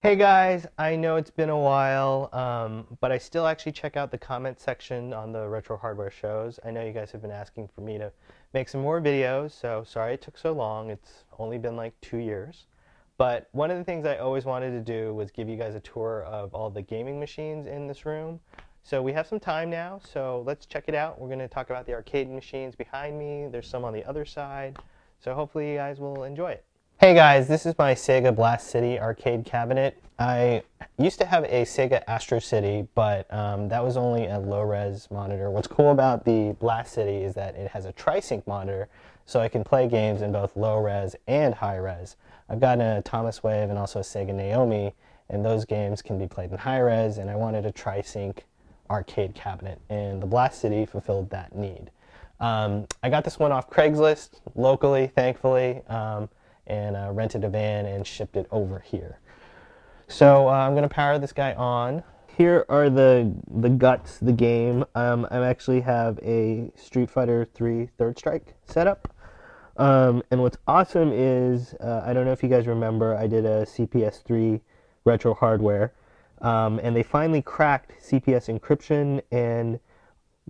Hey guys, I know it's been a while, but I still actually check out the comment section on the retro hardware shows. I know you guys have been asking for me to make some more videos, so sorry it took so long. It's only been like 2 years. But one of the things I always wanted to do was give you guys a tour of all the gaming machines in this room. So we have some time now, so let's check it out. We're going to talk about the arcade machines behind me. There's some on the other side, so hopefully you guys will enjoy it. Hey guys, this is my Sega Blast City arcade cabinet. I used to have a Sega Astro City, but that was only a low-res monitor. What's cool about the Blast City is that it has a tri-sync monitor, so I can play games in both low-res and high-res. I've got a Thomas Wave and also a Sega Naomi, and those games can be played in high-res, and I wanted a tri-sync arcade cabinet, and the Blast City fulfilled that need. I got this one off Craigslist, locally, thankfully. And rented a van and shipped it over here. So I'm going to power this guy on. Here are the guts, the game. I actually have a Street Fighter 3 Third Strike setup. And what's awesome is, I don't know if you guys remember, I did a CPS3 retro hardware. And they finally cracked CPS encryption, and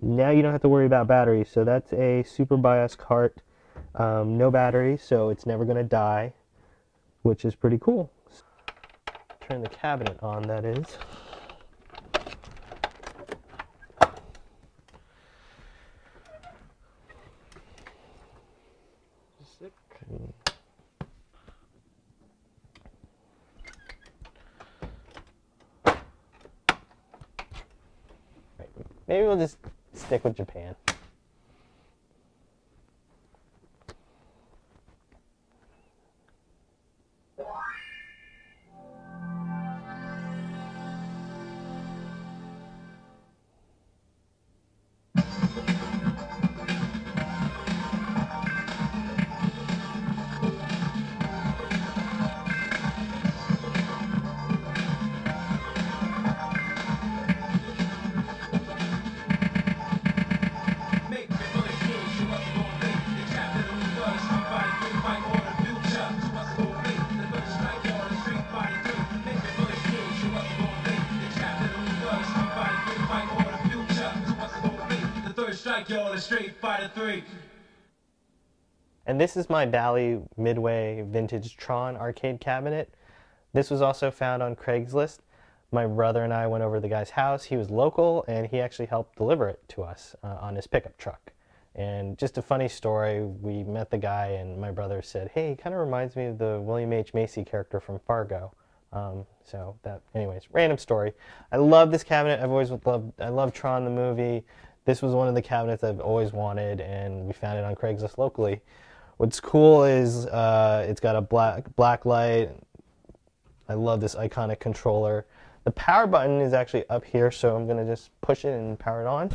now you don't have to worry about batteries. So that's a Super BIOS cart. No battery, so it's never going to die, which is pretty cool. Turn the cabinet on, that is. Maybe we'll just stick with Japan. Street Fighter 3. And this is my Bally Midway Vintage Tron arcade cabinet. This was also found on Craigslist. My brother and I went over to the guy's house. He was local, and he actually helped deliver it to us on his pickup truck. And just a funny story, we met the guy, and my brother said, hey, he kind of reminds me of the William H. Macy character from Fargo. So that, anyways, random story. I love this cabinet. I love Tron the movie. This was one of the cabinets I've always wanted, and we found it on Craigslist locally. What's cool is it's got a black light. I love this iconic controller. The power button is actually up here, so I'm going to just push it and power it on.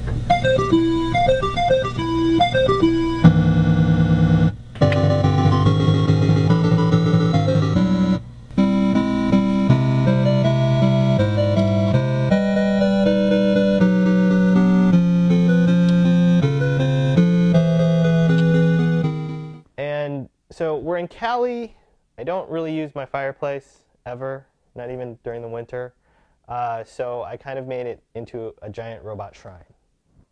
So we're in Cali. I don't really use my fireplace ever, not even during the winter. So I kind of made it into a giant robot shrine.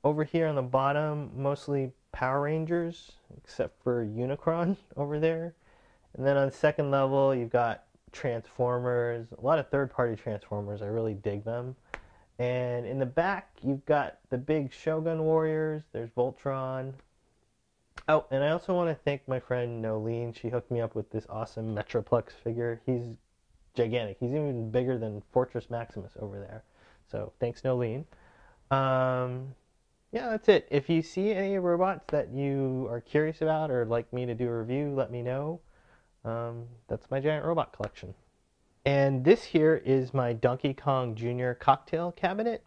Over here on the bottom, mostly Power Rangers, except for Unicron over there. And then on the second level, you've got Transformers, a lot of third-party Transformers. I really dig them. And in the back, you've got the big Shogun Warriors. There's Voltron. Oh, and I also want to thank my friend Nolene. She hooked me up with this awesome Metroplex figure. He's gigantic. He's even bigger than Fortress Maximus over there. So thanks, Nolene. Yeah, that's it. If you see any robots that you are curious about or like me to do a review, let me know. That's my giant robot collection. And this here is my Donkey Kong Jr. cocktail cabinet.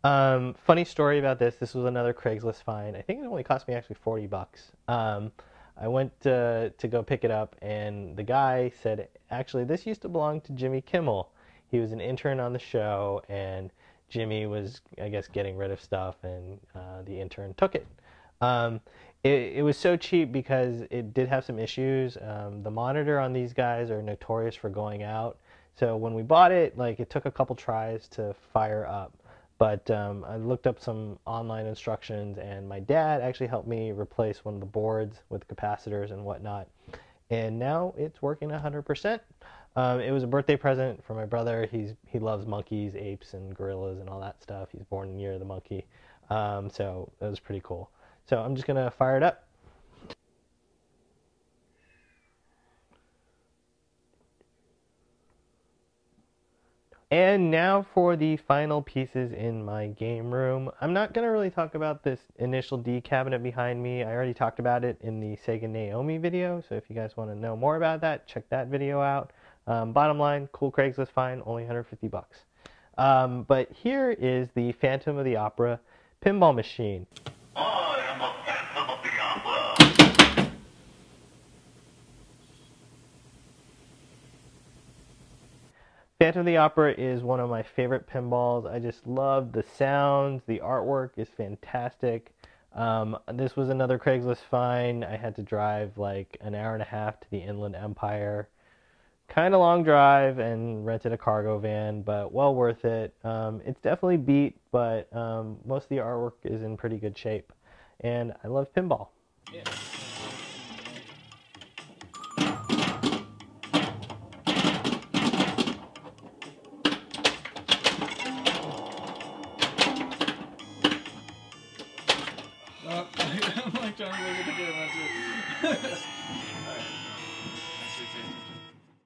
Funny story about this. This was another Craigslist find. I think it only cost me actually 40 bucks. I went to go pick it up, and the guy said, actually, this used to belong to Jimmy Kimmel. He was an intern on the show, and Jimmy was, I guess, getting rid of stuff, and the intern took it. It was so cheap because it did have some issues. The monitor on these guys are notorious for going out, So when we bought it, like it took a couple tries to fire up. But I looked up some online instructions, and my dad actually helped me replace one of the boards with capacitors and whatnot. And now it's working 100%. It was a birthday present for my brother. He loves monkeys, apes, and gorillas and all that stuff. He's born in the year of the monkey, so it was pretty cool. So I'm just gonna fire it up. And now for the final pieces in my game room. I'm not going to really talk about this initial D cabinet behind me. I already talked about it in the Sega Naomi video, so if you guys want to know more about that, check that video out. Bottom line, cool Craigslist find, only 150 bucks. But here is the Phantom of the Opera pinball machine. I am the Phantom of the Opera. Phantom of the Opera is one of my favorite pinballs. I just love the sounds. The artwork is fantastic. This was another Craigslist find. I had to drive like an hour and a half to the Inland Empire. Kind of long drive, and rented a cargo van, but well worth it. It's definitely beat, but most of the artwork is in pretty good shape. And I love pinball. Yeah. I'm like trying to look at the game.